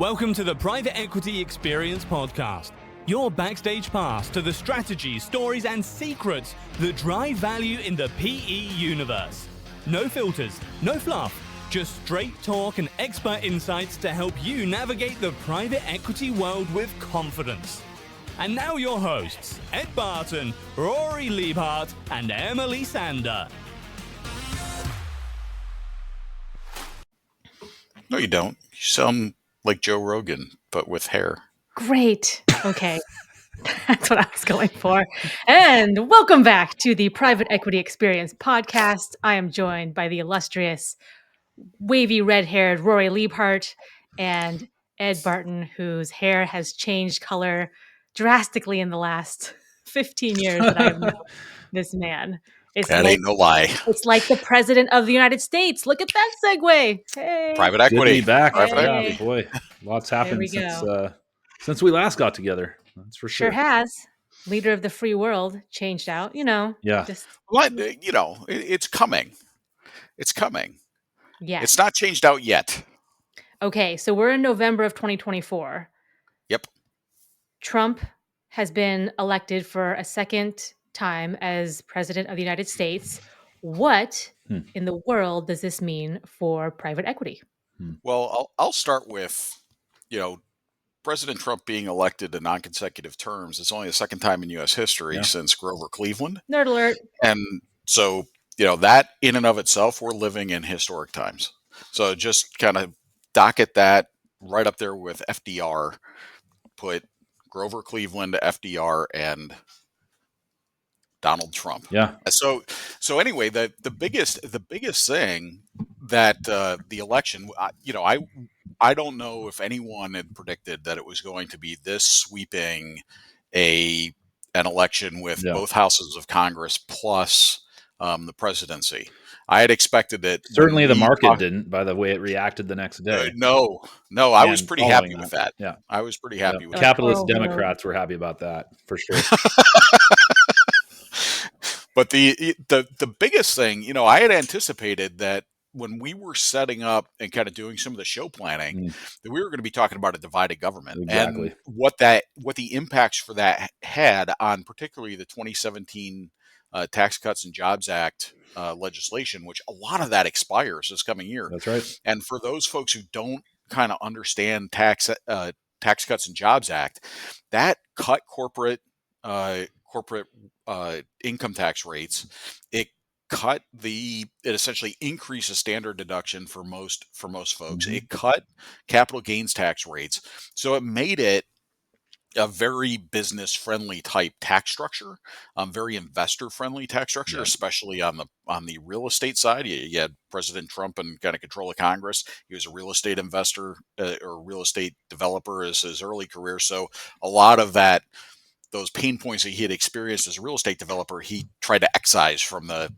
Welcome to the Private Equity Experience podcast, your backstage pass to the strategies, stories, and secrets that drive value in the PE universe. No filters, no fluff, just straight talk and expert insights to help you navigate the private equity world with confidence. And now your hosts, Ed Barton, Rory Liebhart, and Emily Sander. No, you don't. You sound like Joe Rogan, but with hair. Great. Okay. That's what I was going for. And welcome back to the Private Equity Experience podcast. I am joined by the illustrious, wavy red-haired Rory Liebhart and Ed Barton, whose hair has changed color drastically in the last 15 years that I have known this man. That ain't no lie. It's like the president of the United States. Look at that segue. Hey. Private Good equity. to be back. Private Hey. equity. Boy, lots happened we since we last got together. That's for Sure sure. has. Leader of the free world changed out, Yeah. Just It's coming. It's coming. yeah. It's not changed out yet. Okay, so we're in November of 2024. Yep. Trump has been elected for a second time as president of the United States. What in the world does this mean for private equity? Well, I'll start with, President Trump being elected to non-consecutive terms. It's only the second time in U.S. history since Grover Cleveland. Nerd alert. And so, that in and of itself, we're living in historic times. So just kind of docket that right up there with FDR, put Grover Cleveland, FDR, and Donald Trump. Yeah. So anyway, the biggest thing that the election, I don't know if anyone had predicted that it was going to be this sweeping an election with both houses of Congress plus the presidency. I had expected it. Certainly the market didn't, by the way it reacted the next day. No, I was pretty happy with that. Yeah. I was pretty happy with Capitalist Democrats were happy about that, for sure. But the biggest thing, I had anticipated that when we were setting up and kind of doing some of the show planning, that we were going to be talking about a divided government and what the impacts for that had on particularly the 2017 Tax Cuts and Jobs Act legislation, which a lot of that expires this coming year. That's right. And for those folks who don't kind of understand Tax Cuts and Jobs Act, that cut corporate income tax rates. It essentially increased the standard deduction for most folks. It cut capital gains tax rates. So it made it a very business friendly type tax structure, very investor friendly tax structure, especially on the real estate side. You had President Trump and kind of control of Congress. He was a real estate investor or real estate developer as his early career. So a lot of those pain points that he had experienced as a real estate developer, he tried to excise from the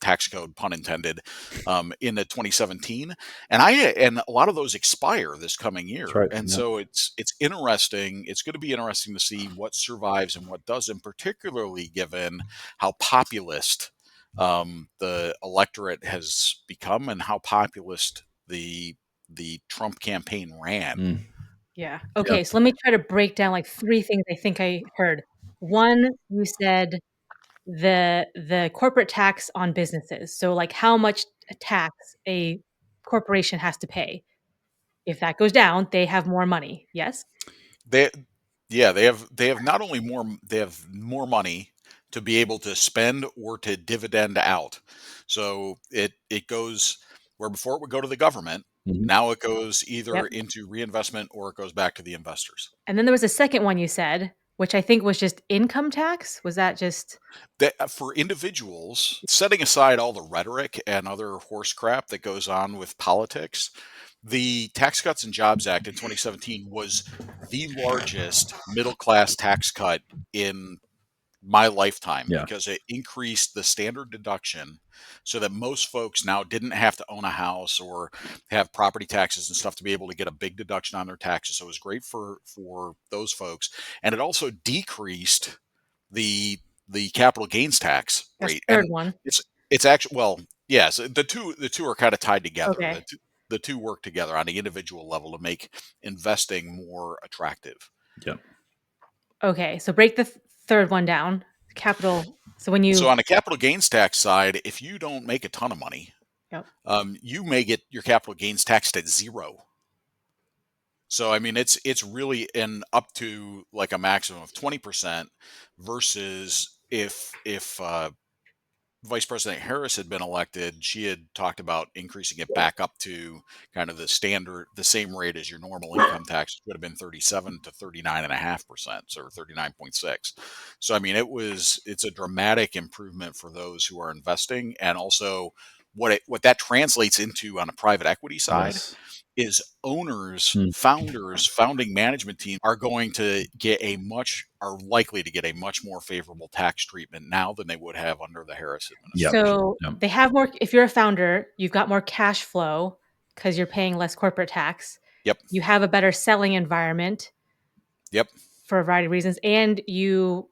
tax code, pun intended, in the 2017, and a lot of those expire this coming year. That's right. And so it's interesting. It's going to be interesting to see what survives and what doesn't, particularly given how populist the electorate has become and how populist the Trump campaign ran. Yeah. Okay. So let me try to break down like three things I think I heard. One, you said the corporate tax on businesses. So like how much tax a corporation has to pay. If that goes down, they have more money. Yes. They have not only more money to be able to spend or to dividend out. So it goes where before it would go to the government. Now it goes either into reinvestment or it goes back to the investors. And then there was a second one you said, which I think was just income tax. Was that just for individuals, setting aside all the rhetoric and other horse crap that goes on with politics? The Tax Cuts and Jobs Act in 2017 was the largest middle class tax cut in my lifetime because it increased the standard deduction so that most folks now didn't have to own a house or have property taxes and stuff to be able to get a big deduction on their taxes. So it was great for those folks. And it also decreased the capital gains tax rate. Third one. It's actually, well, yes, the two are kind of tied together. Okay. the two work together on the individual level to make investing more attractive. Yep. Okay, so break the third one down. Capital. So when you So on the capital gains tax side, if you don't make a ton of money, Yep. you may get your capital gains taxed at zero. So I mean, it's really up to like a maximum of 20% versus if Vice President Harris had been elected, she had talked about increasing it back up to kind of the standard, the same rate as your normal income tax, which would have been 37 to 39.5%, or 39.6. So I mean, it's a dramatic improvement for those who are investing, and also what that translates into on a private equity side Yes. is owners, Hmm. founders, founding management team are likely to get a much more favorable tax treatment now than they would have under the Harris administration. So Yep. they have more. If you're a founder, you've got more cash flow because you're paying less corporate tax. Yep. You have a better selling environment. Yep. For a variety of reasons, and you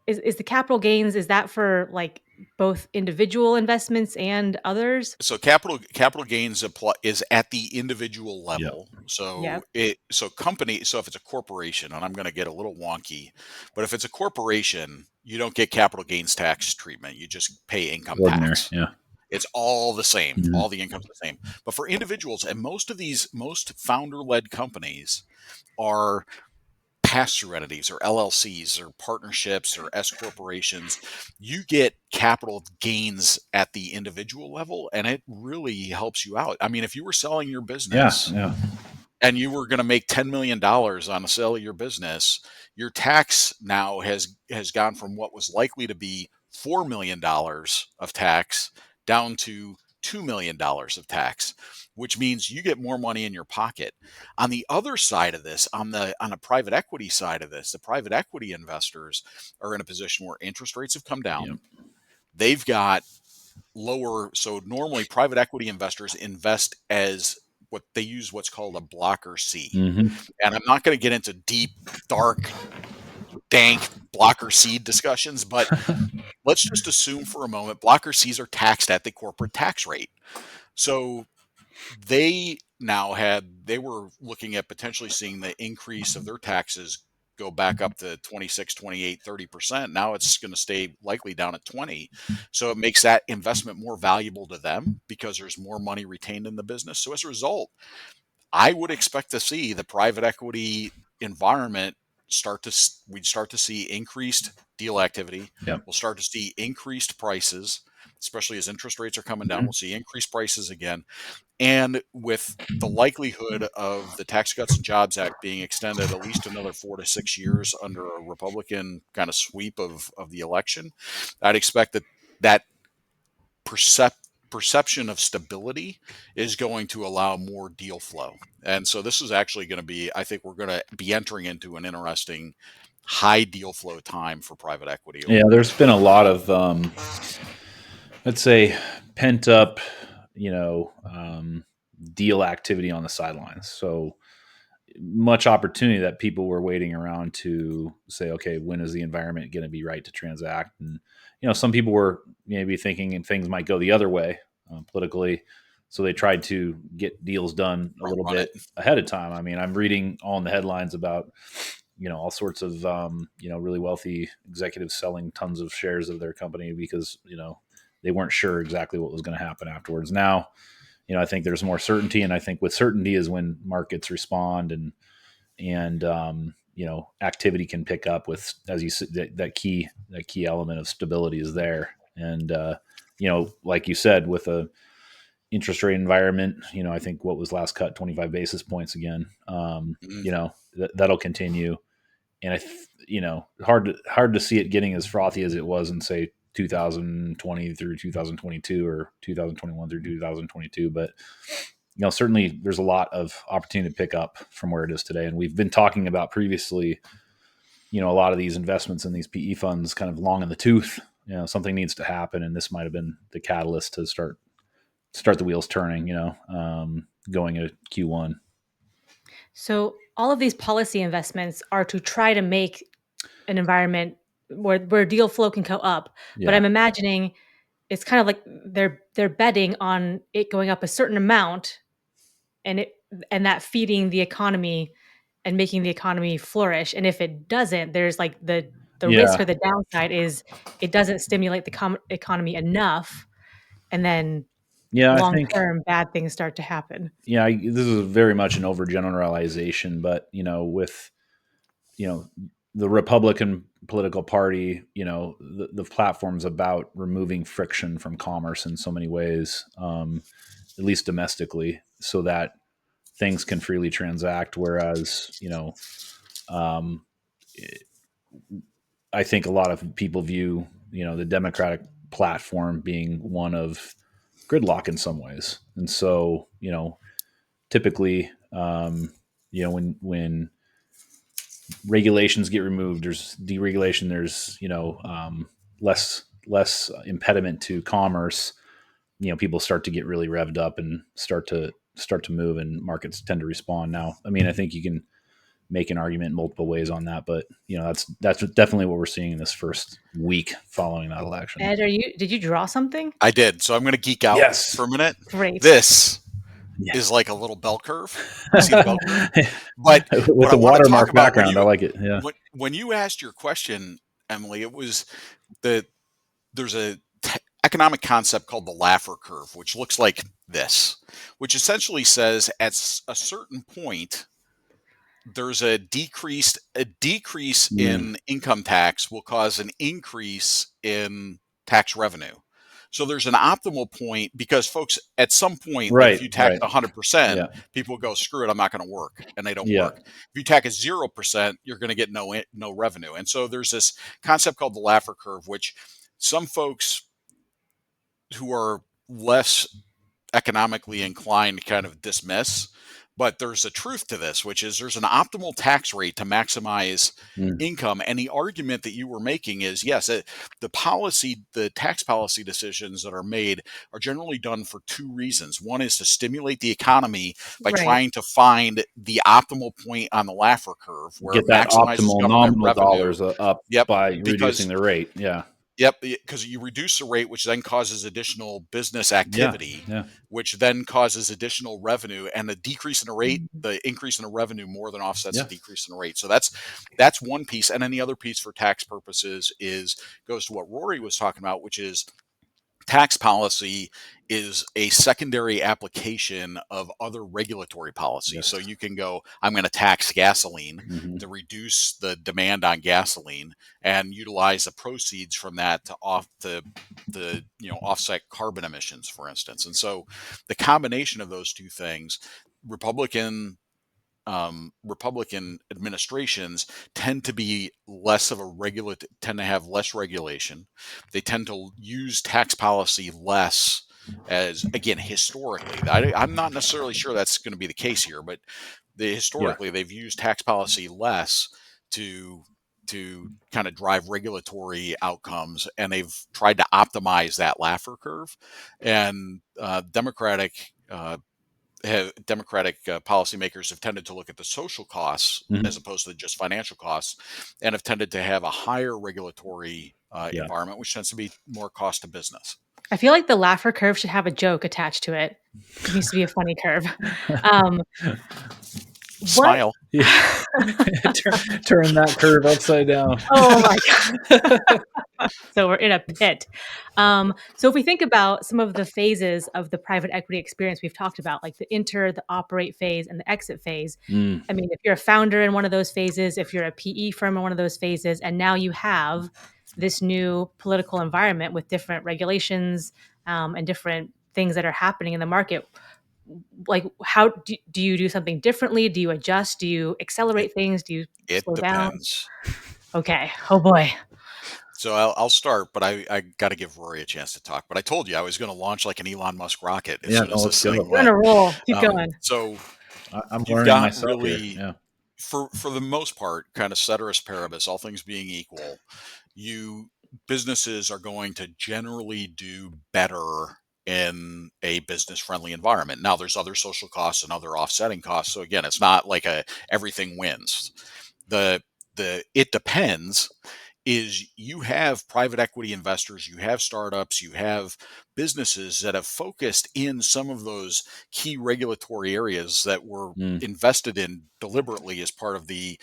is the capital gains, is that for like both individual investments and others? So capital gains is at the individual level. Yep. So if it's a corporation, and I'm going to get a little wonky, but if it's a corporation, you don't get capital gains tax treatment. You just pay income Ordinary. tax. Yeah. It's all the same. Mhm. All the income's the same. But for individuals, and most founder-led companies are pass-through entities or LLCs or partnerships or S corporations, you get capital gains at the individual level, and it really helps you out. I mean, if you were selling your business Yeah. and you were going to make $10 million on the sale of your business, your tax now has gone from what was likely to be $4 million of tax down to $2 million of tax, which means you get more money in your pocket. On the other side of this, on the private equity side of this, the private equity investors are in a position where interest rates have come down. Yep. They've got lower. So normally private equity investors invest as what's called a blocker C. Mm-hmm. And I'm not going to get into deep, dark, dank blocker C discussions, but let's just assume for a moment blocker Cs are taxed at the corporate tax rate. So they were looking at potentially seeing the increase of their taxes go back up to 26, 28, 30%. Now it's going to stay likely down at 20. So it makes that investment more valuable to them because there's more money retained in the business. So as a result, I would expect to see the private equity environment we'd start to see increased deal activity. Yep. We'll start to see increased prices, especially as interest rates are coming down. We'll see increased prices again. And with the likelihood of the Tax Cuts and Jobs Act being extended at least another 4 to 6 years under a Republican kind of sweep of the election, I'd expect that perception of stability is going to allow more deal flow. And so this is actually going to be, I think we're going to be entering into an interesting high deal flow time for private equity. Yeah, there's been a lot of, let's say, pent up, deal activity on the sidelines. So much opportunity that people were waiting around to say, okay, when is the environment going to be right to transact? And, some people were maybe thinking and things might go the other way politically. So they tried to get deals done a little bit ahead of time. I mean, I'm reading all in the headlines about, all sorts of, really wealthy executives selling tons of shares of their company because, they weren't sure exactly what was going to happen afterwards. Now, I think there's more certainty, and I think with certainty is when markets respond and activity can pick up with, as you said, that key element of stability is there. And like you said, with a interest rate environment, I think what was last cut 25 basis points again. That'll continue, and hard to see it getting as frothy as it was in say 2020 through 2022 or 2021 through 2022, but certainly there's a lot of opportunity to pick up from where it is today. And we've been talking about previously, a lot of these investments in these PE funds kind of long in the tooth. Something needs to happen, and this might have been the catalyst to start the wheels turning. Going into Q1. So all of these policy investments are to try to make an environment where deal flow can go up. Yeah. But I'm imagining it's kind of like they're betting on it going up a certain amount and that feeding the economy and making the economy flourish. And if it doesn't, there's like the risk or the downside is it doesn't stimulate the economy enough, and then Yeah, I long think term bad things start to happen. yeah, this is very much an overgeneralization, but with the Republican political party, the platform's about removing friction from commerce in so many ways, at least domestically, so that things can freely transact. Whereas, um, I think a lot of people view, the Democratic platform being one of gridlock in some ways. And so, typically, when regulations get removed, there's deregulation, there's less impediment to commerce. People start to get really revved up and start to move, and markets tend to respond. Now, I mean, I think you can make an argument in multiple ways on that, but that's definitely what we're seeing in this first week following that election. Ed, did you draw something? I did. So I'm going to geek out Yes. for a minute. Great. This is like a little bell curve. You see the bell curve? But with the watermark background, I like it. Yeah. When you asked your question, Emily, it was there's a economic concept called the Laffer curve, which looks like this, which essentially says at a certain point, there's a decrease in income tax will cause an increase in tax revenue. So there's an optimal point, because folks, at some point, like if you tax 100%, people go, screw it, I'm not going to work, and they don't work. If you tax 0%, you're going to get no revenue. And so there's this concept called the Laffer curve, which some folks who are less economically inclined kind of dismiss. But there's a truth to this, which is there's an optimal tax rate to maximize income. And the argument that you were making is, yes, the tax policy decisions that are made are generally done for two reasons. One is to stimulate the economy by trying to find the optimal point on the Laffer curve where get it that maximizes optimal government nominal revenue. dollars up by reducing the rate. Yeah. Yep, because you reduce the rate, which then causes additional business activity, which then causes additional revenue, and the decrease in the rate, the increase in the revenue more than offsets the decrease in the rate. So that's one piece, and then the other piece for tax purposes goes to what Rory was talking about, which is tax policy is a secondary application of other regulatory policies. So you can go, I'm going to tax gasoline to reduce the demand on gasoline and utilize the proceeds from that to offset carbon emissions, for instance. And so the combination of those two things, Republican administrations tend to have less regulation. They tend to use tax policy less, as again historically. I'm not necessarily sure that's going to be the case here, but historically they've used tax policy less to kind of drive regulatory outcomes, and they've tried to optimize that Laffer curve. And Democratic policymakers have tended to look at the social costs as opposed to just financial costs, and have tended to have a higher regulatory environment, which tends to be more cost to business. I feel like the Laffer curve should have a joke attached to it. It needs to be a funny curve. Smile. Turn that curve upside down. Oh my God. So we're in a pit. So if we think about some of the phases of the private equity experience we've talked about, like the enter, the operate phase, and the exit phase. I mean, if you're a founder in one of those phases, if you're a PE firm in one of those phases, and now you have this new political environment with different regulations and different things that are happening in the market, like how do you do something differently? Do you adjust? Do you accelerate things? Do you slow down? Okay. Oh boy. So I'll start, but I got to give Rory a chance to talk. But I told you I was going to launch like an Elon Musk rocket as soon as this thing went. We're on a roll. Keep going. So I'm learning myself really, here. For the most part, kind of ceteris paribus, all things being equal, businesses are going to generally do better in a business-friendly environment. Now, there's other social costs and other offsetting costs. So again, it's not like everything wins. It depends. is you have private equity investors, you have startups, you have businesses that have focused in some of those key regulatory areas that were Mm, invested in deliberately as part of the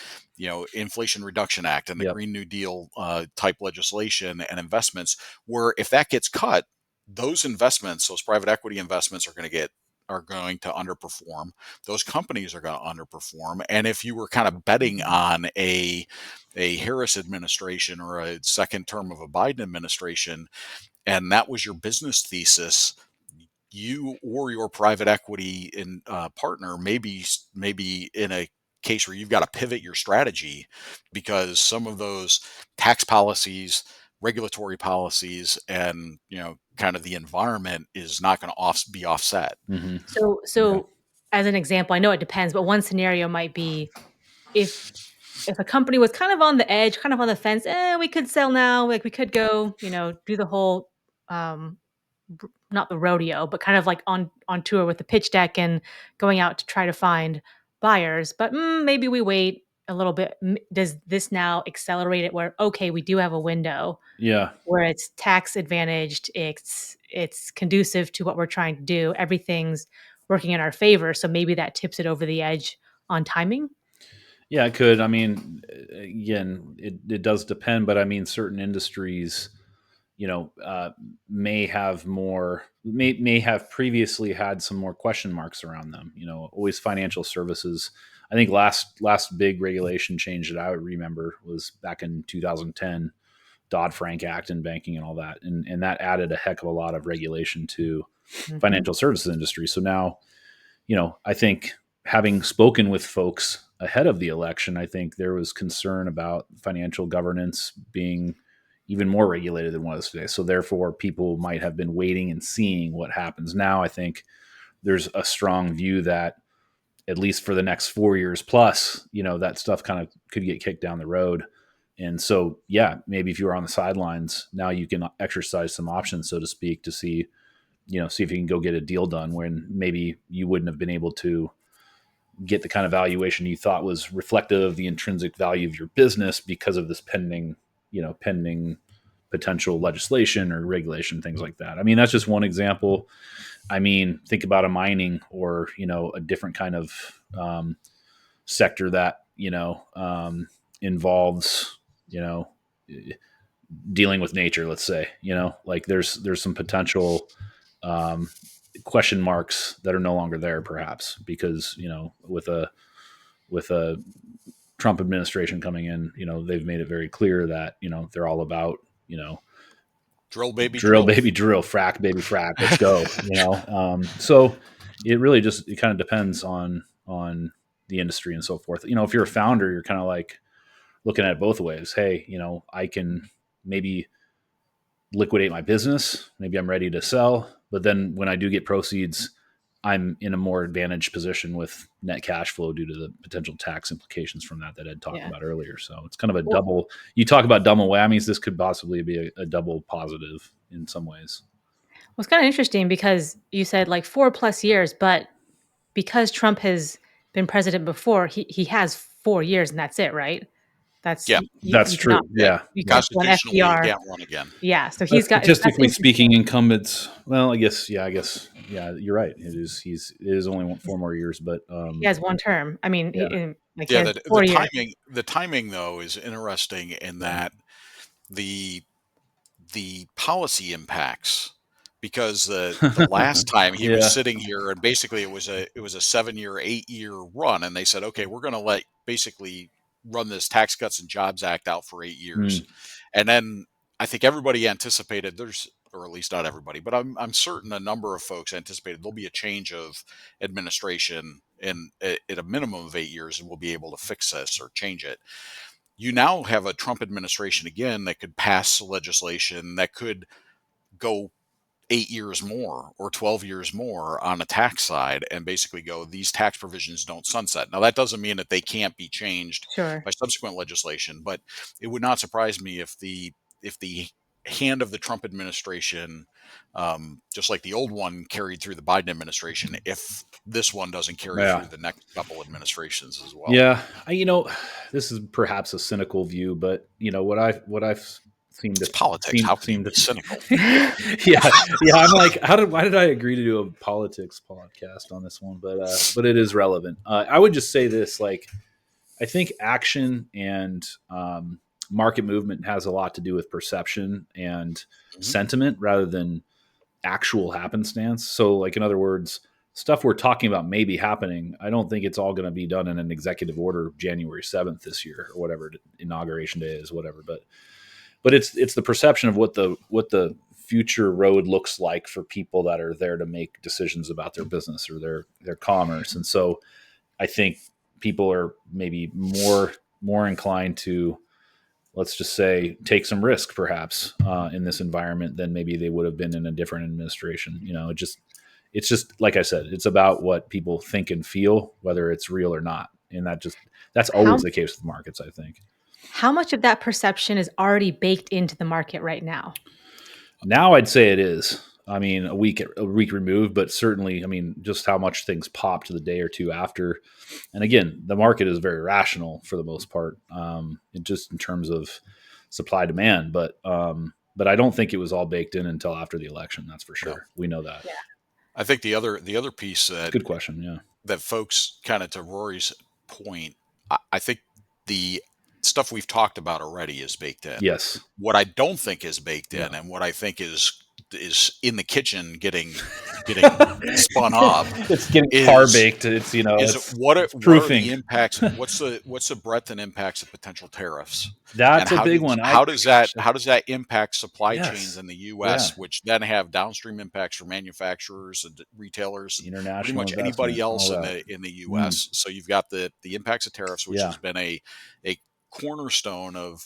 Inflation Reduction Act and the yep. Green New Deal type legislation and investments, where if that gets cut, those investments, those private equity investments are going to underperform. Those companies are going to underperform. And if you were kind of betting on a Harris administration or a second term of a Biden administration, and that was your business thesis, you or your private equity partner maybe in a case where you've got to pivot your strategy because some of those tax policies, regulatory policies, and kind of the environment is not going to be offset. Hmm. So, Yeah. as an example, I know it depends, but one scenario might be if a company was kind of on the edge, kind of on the fence, we could sell now, like we could go, do the whole, um, not the rodeo, but kind of like on tour with the pitch deck and going out to try to find buyers. But maybe we wait a little bit. Does this now accelerate it? Where okay, we do have a window Yeah. where it's tax advantaged, it's conducive to what we're trying to do. Everything's working in our favor, so maybe that tips it over the edge on timing. Yeah, it could. I mean, again, it does depend, but I mean, certain industries, may have may have previously had some more question marks around them. Always financial services. I think last big regulation change that I would remember was back in 2010, Dodd-Frank Act and banking and all that, and that added a heck of a lot of regulation to Mhm. financial services industry. So now, I think having spoken with folks ahead of the election, I think there was concern about financial governance being even more regulated than what it is today. So therefore, people might have been waiting and seeing what happens. Now, I think there's a strong view that at least for the next 4 years plus, that stuff kind of could get kicked down the road. And so, yeah, maybe if you were on the sidelines, now you can exercise some options, so to speak, to see if you can go get a deal done when maybe you wouldn't have been able to get the kind of valuation you thought was reflective of the intrinsic value of your business because of this pending potential legislation or regulation, things like that. I mean, that's just one example. I mean, think about a mining or, a different kind of sector that, involves, dealing with nature, let's say, like there's some potential um, question marks that are no longer there, perhaps because with a Trump administration coming in, they've made it very clear that they're all about Drill, baby, drill drill. baby drill, frack baby frack, let's go. So it kind of depends on the industry and so forth. If you're a founder, you're kind of like looking at it both ways. Hey, I can maybe liquidate my business. Maybe I'm ready to sell. But then when I do get proceeds, I'm in a more advantaged position with net cash flow due to the potential tax implications from that Ed talked Yeah. about earlier. So it's kind of a Well, double. You talk about double whammies. This could possibly be a double positive in some ways. it's kind of interesting because you said like 4+ years, but because Trump has been president before, he has 4 years and that's it, right? That's Yeah, That's you cannot true. Yeah. you Yeah. can't pull an constitutionally, he FDR. can't run again. Yeah, so he's got that's Statistically interesting. speaking, incumbents. Well, yeah, you're right. It is only 4 more years, but He has one term. I mean, yeah. like he Yeah, has the 4 years. timing though is interesting in Yeah. that the policy impacts, because the last time he was Yeah. sitting here and basically it was a 7-year 8-year run, and they said, okay, we're going to let basically run this Tax Cuts and Jobs Act out for 8 years. Mm. And then I think everybody anticipated or at least not everybody, but I'm certain a number of folks anticipated there'll be a change of administration in at a minimum of 8 years, and we'll be able to fix this or change it. You now have a Trump administration again that could pass legislation that could go 8 years more or 12 years more on a tax side and basically go, these tax provisions don't sunset. Now, that doesn't mean that they can't be changed Sure. by subsequent legislation, but it would not surprise me if the hand of the Trump administration, just like the old one carried through the Biden administration, if this one doesn't carry through the next couple administrations as well. Yeah, this is perhaps a cynical view, but what I've seemed It's to politics. How can you be cynical? yeah. I'm like, why did I agree to do a politics podcast on this one? But it is relevant. I would just say this, like, I think action and market movement has a lot to do with perception and sentiment rather than actual happenstance. So, like, in other words, stuff we're talking about may be happening. I don't think it's all going to be done in an executive order January 7th this year or whatever inauguration day is, whatever. But it's the perception of what the future road looks like for people that are there to make decisions about their business or their commerce. And so I think people are maybe more inclined to, let's just say, take some risk perhaps in this environment than maybe they would have been in a different administration. It's just like I said, it's about what people think and feel, whether it's real or not. And that's always the case with markets, I think. How much of that perception is already baked into the market right now? Now I'd say it is. I mean, a week removed, but certainly, I mean, just how much things popped the day or two after. And again, the market is very rational for the most part, just in terms of supply demand. But I don't think it was all baked in until after the election. That's for sure. No. We know that. Yeah. I think the other piece that good question, yeah, that folks, kind of to Rory's point, I think the stuff we've talked about already is baked in. Yes. What I don't think is baked in, and what I think is in the kitchen getting spun up. It's getting par baked. It's what are the impacts? What's the breadth and impacts of potential tariffs? That's a big one. How does that impact supply chains in the U.S., which then have downstream impacts for manufacturers and retailers, international, pretty much anybody else in the U.S. So you've got the impacts of tariffs, which has been a cornerstone of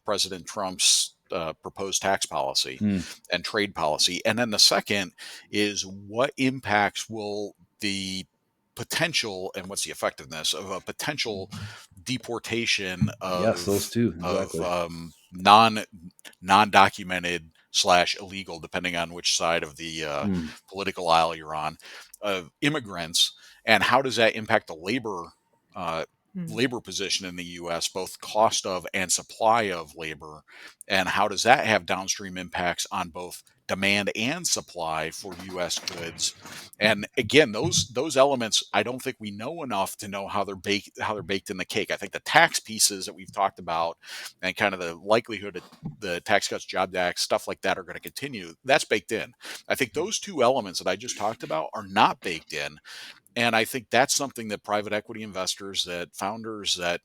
President Trump's proposed tax policy and trade policy. And then the second is, what impacts will the potential and what's the effectiveness of a potential deportation of those two exactly. of non-documented / illegal, depending on which side of the political aisle you're on, of immigrants, and how does that impact the labor position in the U.S., both cost of and supply of labor, and how does that have downstream impacts on both demand and supply for U.S. goods? And again, those elements, I don't think we know enough to know how they're baked in the cake. I think the tax pieces that we've talked about and kind of the likelihood of the Tax Cuts, Jobs Act, stuff like that are going to continue. That's baked in. I think those two elements that I just talked about are not baked in. And I think that's something that private equity investors, that founders, that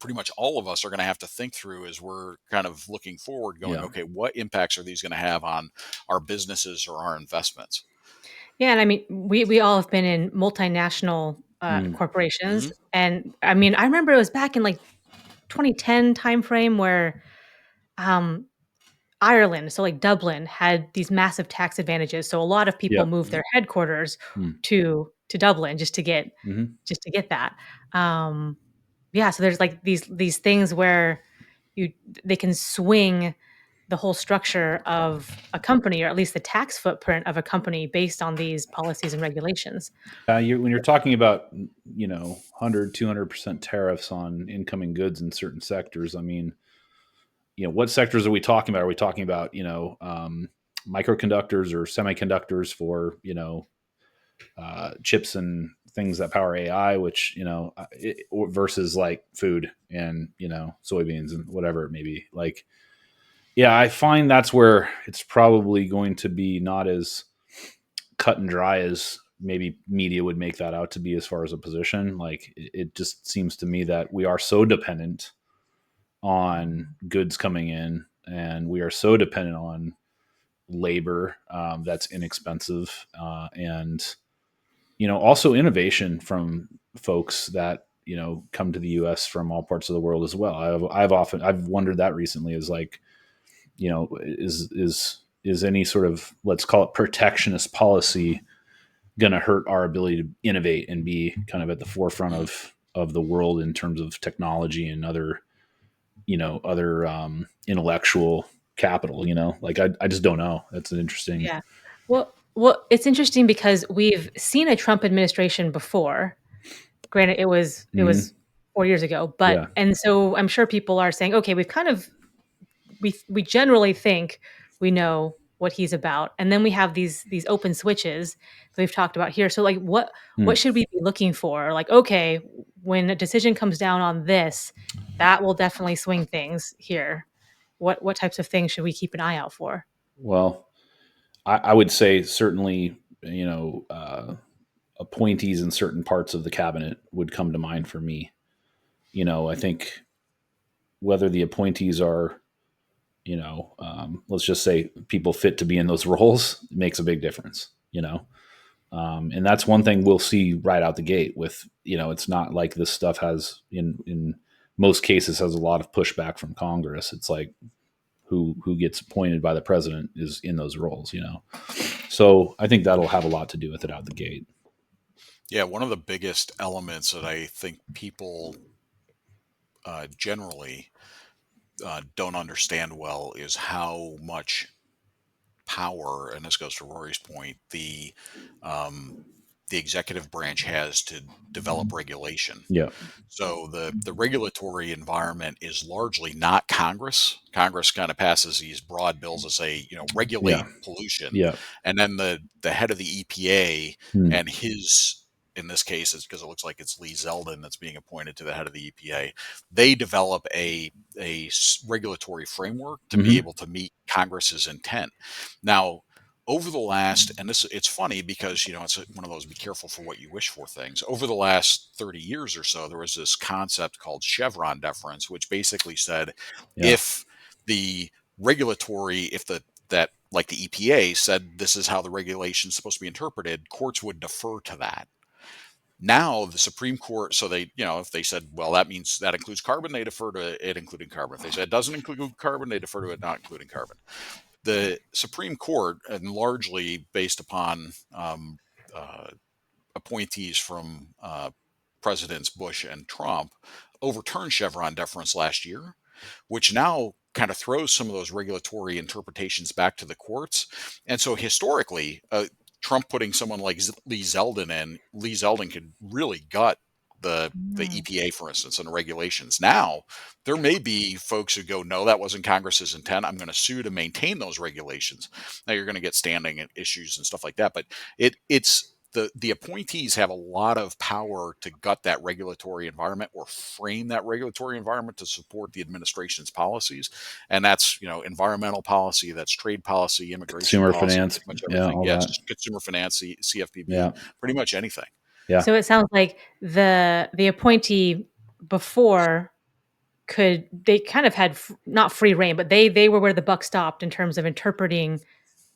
pretty much all of us are going to have to think through as we're kind of looking forward, going, okay, what impacts are these going to have on our businesses or our investments? Yeah, and I mean, we all have been in multinational corporations, and I mean, I remember it was back in like 2010 timeframe where Ireland, so like Dublin, had these massive tax advantages. So a lot of people moved their headquarters to Dublin just to get that. So there's like these things where they can swing the whole structure of a company, or at least the tax footprint of a company, based on these policies and regulations. When you're talking about 100-200% tariffs on incoming goods in certain sectors, I mean, what sectors are we talking about? Are we talking about microconductors or semiconductors for chips and things that power AI, which versus like food and soybeans and whatever it may be? Like, yeah, I find that's where it's probably going to be not as cut and dry as maybe media would make that out to be as far as a position. Like, it just seems to me that we are so dependent on goods coming in, and we are so dependent on labor that's inexpensive, and also innovation from folks that come to the U.S. from all parts of the world as well. I've wondered that recently, is like, is any sort of, let's call it, protectionist policy going to hurt our ability to innovate and be kind of at the forefront of the world in terms of technology and other intellectual capital, like I just don't know. That's an interesting. Yeah. Well, it's interesting because we've seen a Trump administration before. Granted, it was 4 years ago, Yeah. and so I'm sure people are saying, okay, we generally think we know what he's about, and then we have these open switches that we've talked about here. So, like, what should we be looking for? Like, okay, when a decision comes down on this, that will definitely swing things here. What types of things should we keep an eye out for? Well, I would say certainly, appointees in certain parts of the cabinet would come to mind for me. I think whether the appointees are, let's just say people fit to be in those roles makes a big difference, and that's one thing we'll see right out the gate with, it's not like this stuff has in most cases has a lot of pushback from Congress. It's like who gets appointed by the president is in those roles, So I think that'll have a lot to do with it out the gate. Yeah, one of the biggest elements that I think people generally don't understand well is how much power, and this goes to Rory's point, the executive branch has to develop regulation. Yeah. So the regulatory environment is largely not Congress. Congress kind of passes these broad bills that say, regulate pollution, Yeah. and then the head of the EPA Hmm. and his, in this case, is because it looks like it's Lee Zeldin that's being appointed to the head of the EPA. They develop a regulatory framework to be able to meet Congress's intent. Now, over the last, and it's funny because it's one of those be careful for what you wish for things. Over the last 30 years or so, there was this concept called Chevron deference, which basically said if the regulatory, if that like the EPA said this is how the regulation is supposed to be interpreted, courts would defer to that. Now the Supreme Court, so they, if they said, well, that means that includes carbon, they defer to it including carbon. If they said it doesn't include carbon, they defer to it not including carbon. The Supreme Court, and largely based upon appointees from Presidents Bush and Trump, overturned Chevron deference last year, which now kind of throws some of those regulatory interpretations back to the courts. And so historically, Trump putting someone like Lee Zeldin in, Lee Zeldin could really gut the EPA, for instance, and the regulations. Now, there may be folks who go, no, that wasn't Congress's intent. I'm going to sue to maintain those regulations. Now, you're going to get standing issues and stuff like that. But it's the appointees have a lot of power to gut that regulatory environment or frame that regulatory environment to support the administration's policies. And that's, environmental policy, that's trade policy, immigration Consumer policy, finance, pretty much everything. all Yes, that. consumer finance, CFPB, pretty much anything. Yeah. So it sounds like the appointee before they kind of had not free reign, but they were where the buck stopped in terms of interpreting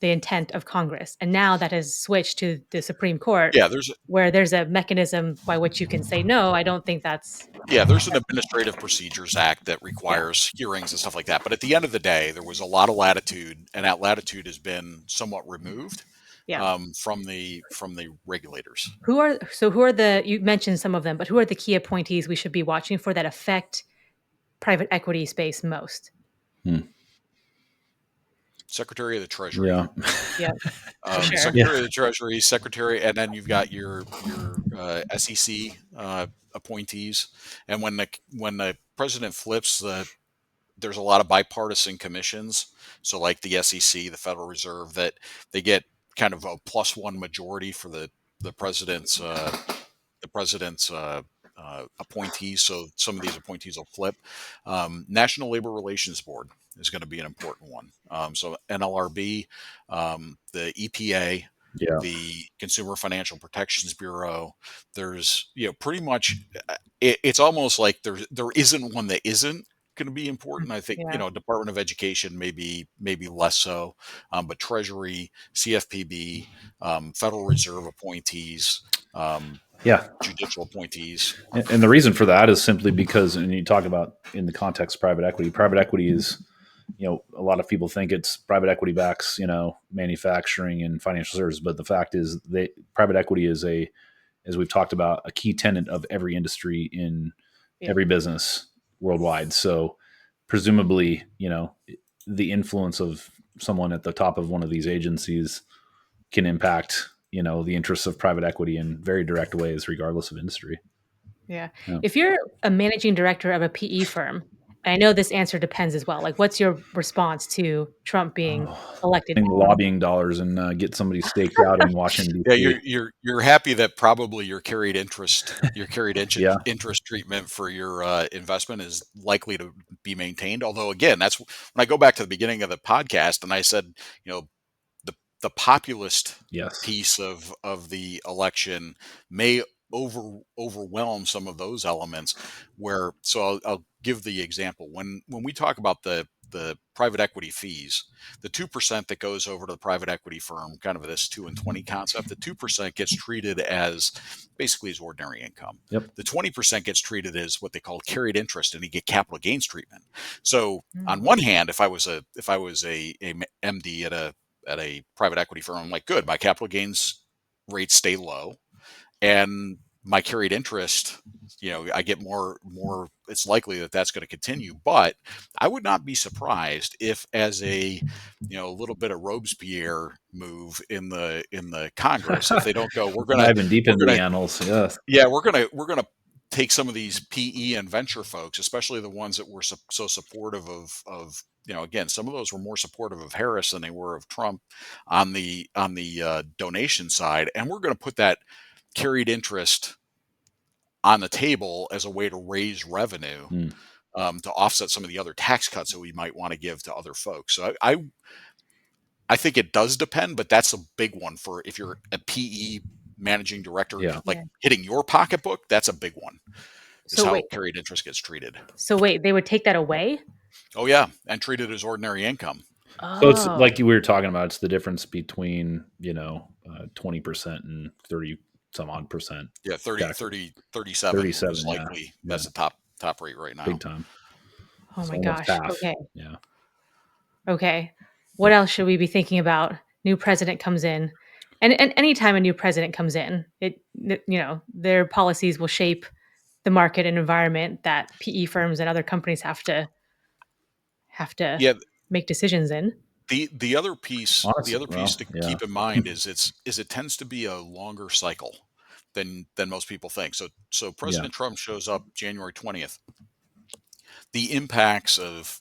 the intent of Congress. And now that has switched to the Supreme Court, Yeah, where there's a mechanism by which you can say, no, I don't think that's. Yeah, there's an Administrative Procedures Act that requires hearings and stuff like that. But at the end of the day, there was a lot of latitude, and that latitude has been somewhat removed from the regulators. Who are you mentioned some of them, but who are the key appointees we should be watching for that affect private equity space most? Secretary of the Treasury. Yeah. Yeah. Sure. Secretary of the Treasury, Secretary, and then you've got your SEC appointees. And when the president flips, there's a lot of bipartisan commissions. So like the SEC, the Federal Reserve, that they get kind of a +1 majority for the president's appointees. So some of these appointees will flip. National Labor Relations Board is going to be an important one. So NLRB, the EPA, the Consumer Financial Protections Bureau. There's, pretty much, it's almost like there isn't one that isn't going to be important. I think, Department of Education maybe less so, but Treasury, CFPB, Federal Reserve appointees, judicial appointees. And the reason for that is simply because, and you talk about in the context of private equity is, a lot of people think it's private equity backs, manufacturing and financial services. But the fact is private equity is as we've talked about, a key tenet of every industry in every business worldwide. So presumably, the influence of someone at the top of one of these agencies can impact, the interests of private equity in very direct ways, regardless of industry. Yeah. Yeah. If you're a managing director of a PE firm, and I know this answer depends as well. Like, what's your response to Trump being elected? Lobbying dollars and get somebody staked out in Washington Yeah, D.C. you're happy that probably your carried interest Yeah. interest treatment for your investment is likely to be maintained. Although again, that's when I go back to the beginning of the podcast and I said, the populist Yes. piece of the election may overwhelm some of those elements. I'll give the example when we talk about the private equity fees, the 2% that goes over to the private equity firm, kind of this 2 and 20 concept, the 2% gets treated as basically as ordinary income. Yep. The 20% gets treated as what they call carried interest, and you get capital gains treatment. So on Mm. one hand, if I was a MD at a private equity firm, I'm like, good, my capital gains rates stay low and my carried interest, I get more, it's likely that that's going to continue. But I would not be surprised if as a little bit of Robespierre move in the Congress, if they don't go, Diving deep into the gonna annals. Yes. yeah, we're gonna take some of these PE and venture folks, especially the ones that were so supportive of again, some of those were more supportive of Harris than they were of Trump on the donation side, and we're going to put that carried interest on the table as a way to raise revenue Mm. to offset some of the other tax cuts that we might want to give to other folks. So I think it does depend, but that's a big one for if you're a PE managing director, Yeah. like Yeah. hitting your pocketbook. That's a big one. Is So how wait. carried interest gets treated. So wait, they would take that away? Oh yeah, and treat it as ordinary income. So it's Oh. like we were talking about. It's the difference between 20% and 30 some odd percent. Yeah, 30, Tax. 30, 37 37. is Yeah. likely. Yeah. That's the top rate right now. Big time. Oh It's my almost gosh. half. Okay. Yeah. Okay. What else should we be thinking about? New president comes in. And anytime a new president comes in, their policies will shape the market and environment that PE firms and other companies have to Yeah, make decisions in. the other piece Honestly, well, to yeah. keep in mind is it tends to be a longer cycle than most people think. So Yeah. President Trump shows up January 20th. The impacts of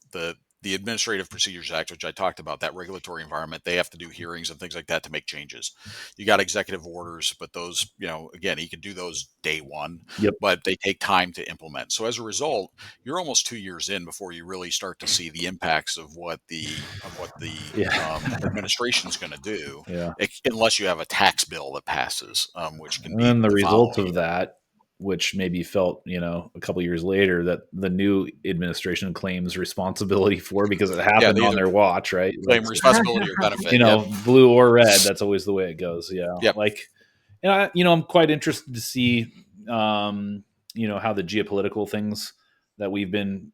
the Administrative Procedures Act, which I talked about, that regulatory environment, they have to do hearings and things like that to make changes. You got executive orders, but those, again, he can do those day one, Yep. but they take time to implement. So as a result, you're almost 2 years in before you really start to see the impacts of what the Yeah. administration is going to do, Yeah. unless you have a tax bill that passes, which can And be then the the result following. of that, which maybe felt, a couple years later, that the new administration claims responsibility for because it Yeah, happened they on either their watch, right? claim responsibility or benefit. Yep. Blue or red. That's always the way it goes. Yeah. Yep. I'm quite interested to see, how the geopolitical things that we've been,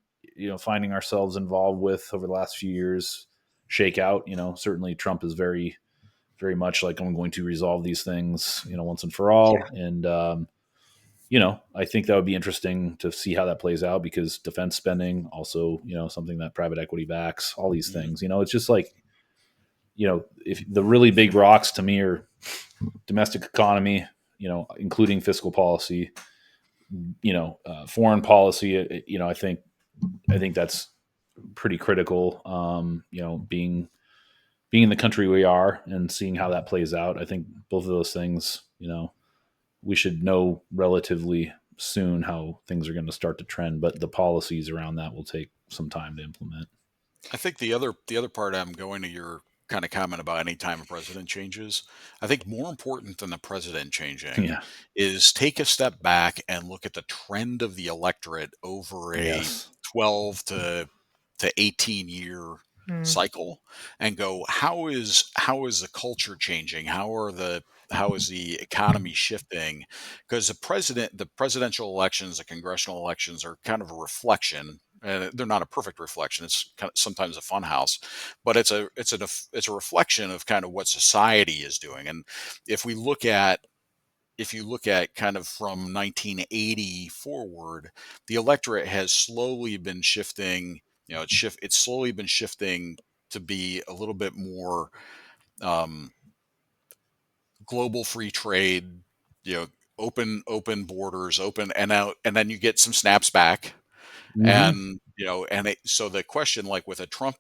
finding ourselves involved with over the last few years shake out. Certainly Trump is very, very much like, I'm going to resolve these things, once and for all. Yeah. And, I think that would be interesting to see how that plays out because defense spending also, something that private equity backs, all these things, it's just like, if the really big rocks to me are domestic economy, including fiscal policy, foreign policy, I think that's pretty critical. Being in the country we are and seeing how that plays out, I think both of those things, we should know relatively soon how things are going to start to trend, but the policies around that will take some time to implement. I think the other part, I'm going to your kind of comment about any time a president changes. I think more important than the president changing Yeah. is take a step back and look at the trend of the electorate over a Yes. 12 to 18 year Mm. cycle and go, how is the culture changing? How is the economy shifting? Because the presidential elections, the congressional elections are kind of a reflection, and they're not a perfect reflection. It's kind of sometimes a fun house, but it's a reflection of kind of what society is doing. And if we look at if you look at kind of from 1980 forward, the electorate has slowly been shifting. It's slowly been shifting to be a little bit more global free trade, open borders, open and out, and then you get some snaps back. And so the question, like with a Trump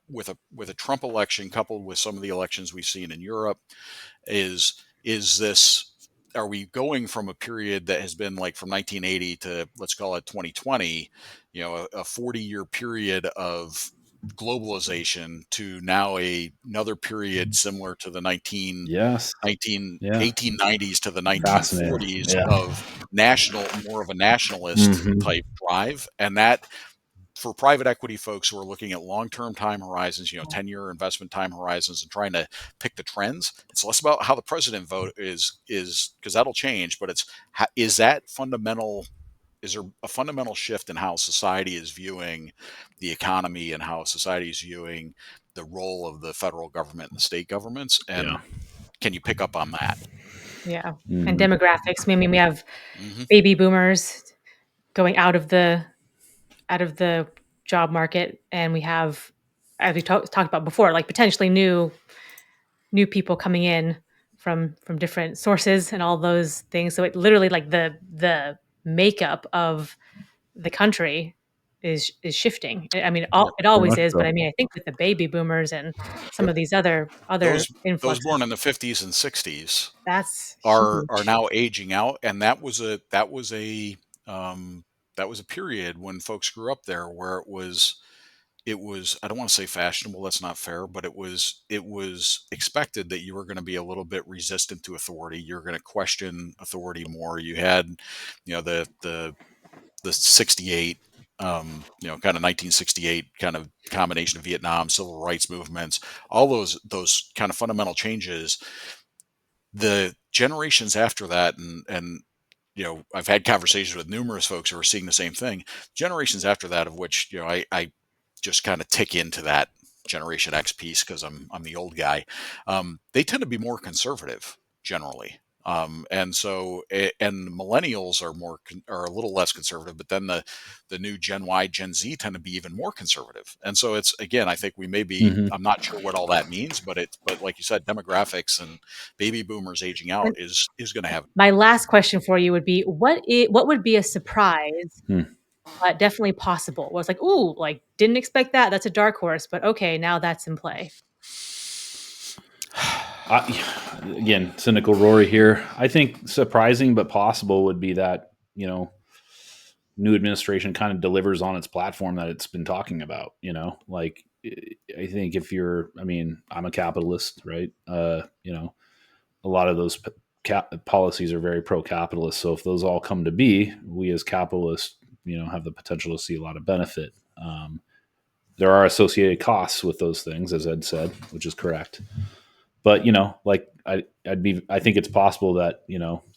election coupled with some of the elections we've seen in Europe, is this, are we going from a period that has been like from 1980 to, let's call it 2020, a 40-year period of globalization, to now another period similar to the Yes. 1890s to the Fascinating. 1940s Yeah. of more of a nationalist type drive. And that, for private equity folks who are looking at long-term time horizons, 10-year investment time horizons, and trying to pick the trends, it's less about how the president vote is because that'll change, but it's is there a fundamental shift in how society is viewing the economy and how society is viewing the role of the federal government and the state governments, and can you pick up on that? Yeah. And demographics. I mean, we have Mm-hmm. baby boomers going out of the job market, and we have, as we talked about before, like potentially new people coming in from different sources and all those things. So it literally, like, the makeup of the country is shifting. I mean, it Very always much is, but so. I mean, I think with the baby boomers and some of these other Those influxes, born in the 50s and 60s that's are huge. now aging out, and that was a period when folks grew up there where it was, I don't want to say fashionable, that's not fair, but it was expected that you were going to be a little bit resistant to authority. You're going to question authority more. You had, the 68, kind of 1968 kind of combination of Vietnam, civil rights movements, all those kind of fundamental changes. The generations after that, and I've had conversations with numerous folks who are seeing the same thing. Generations after that, of which I just kind of tick into that Generation X piece because I'm the old guy. They tend to be more conservative generally, and millennials are a little less conservative, but then the new Gen Y, Gen Z tend to be even more conservative. And so it's, again, I think we may be, I'm not sure what all that means, but like you said, demographics and baby boomers aging out is going to have. My last question for you would be, what would be a surprise, but definitely possible? Was like, ooh, like, didn't expect that. That's a dark horse, but okay, now that's in play. Again, cynical Rory here. I think surprising but possible would be that, new administration kind of delivers on its platform that it's been talking about, like, I think I'm a capitalist, right? A lot of those policies are very pro-capitalist. So if those all come to be, we as capitalists, have the potential to see a lot of benefit. There are associated costs with those things, as Ed said, which is correct. But like I think it's possible that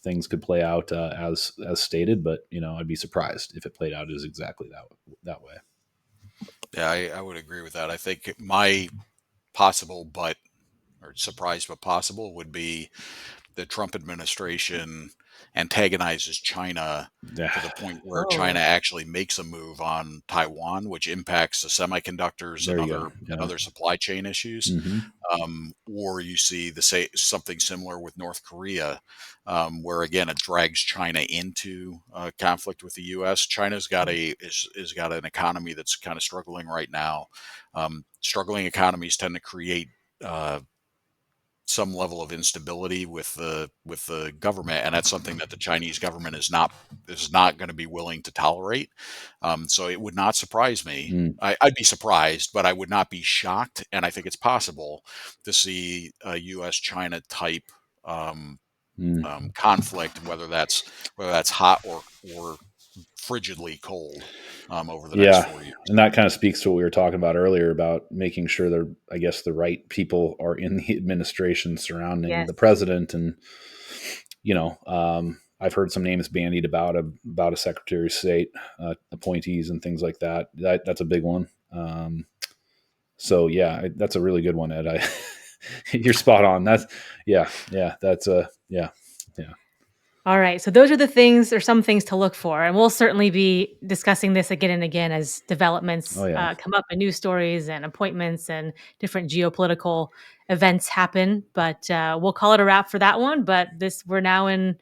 things could play out as stated, but I'd be surprised if it played out as exactly that way. Yeah, I would agree with that. I think my possible or surprised but possible would be the Trump administration antagonizes China to the point where China Oh, actually makes a move on Taiwan, which impacts the semiconductors There and you go. Yeah. other supply chain issues. Mm-hmm. Or you see something similar with North Korea, where again it drags China into conflict with the U.S. China's got is got an economy that's kind of struggling right now. Struggling economies tend to create some level of instability with the government, and that's something that the Chinese government is not going to be willing to tolerate. So it would not surprise me. I'd be surprised, but I would not be shocked, and I think it's possible to see a U.S.-China type conflict, whether that's hot or frigidly cold over the next Yeah. 4 years. And that kind of speaks to what we were talking about earlier about making sure the right people are in the administration surrounding yes. the president. And, I've heard some names bandied about a Secretary of State appointees and things like that. That's a big one. So yeah, that's a really good one, Ed. You're spot on. That's yeah. All right. So those are the things or some things to look for. And we'll certainly be discussing this again and again as developments Oh yeah, come up and news stories and appointments and different geopolitical events happen. But we'll call it a wrap for that one. But we're now in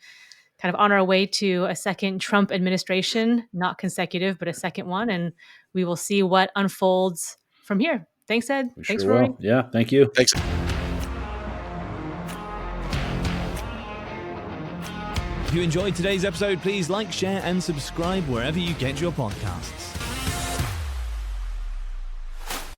kind of on our way to a second Trump administration, not consecutive, but a second one. And we will see what unfolds from here. Thanks, Ed. we Thanks, sure Rory. will. Yeah, thank you. Thanks. If you enjoyed today's episode, please like, share, and subscribe wherever you get your podcasts.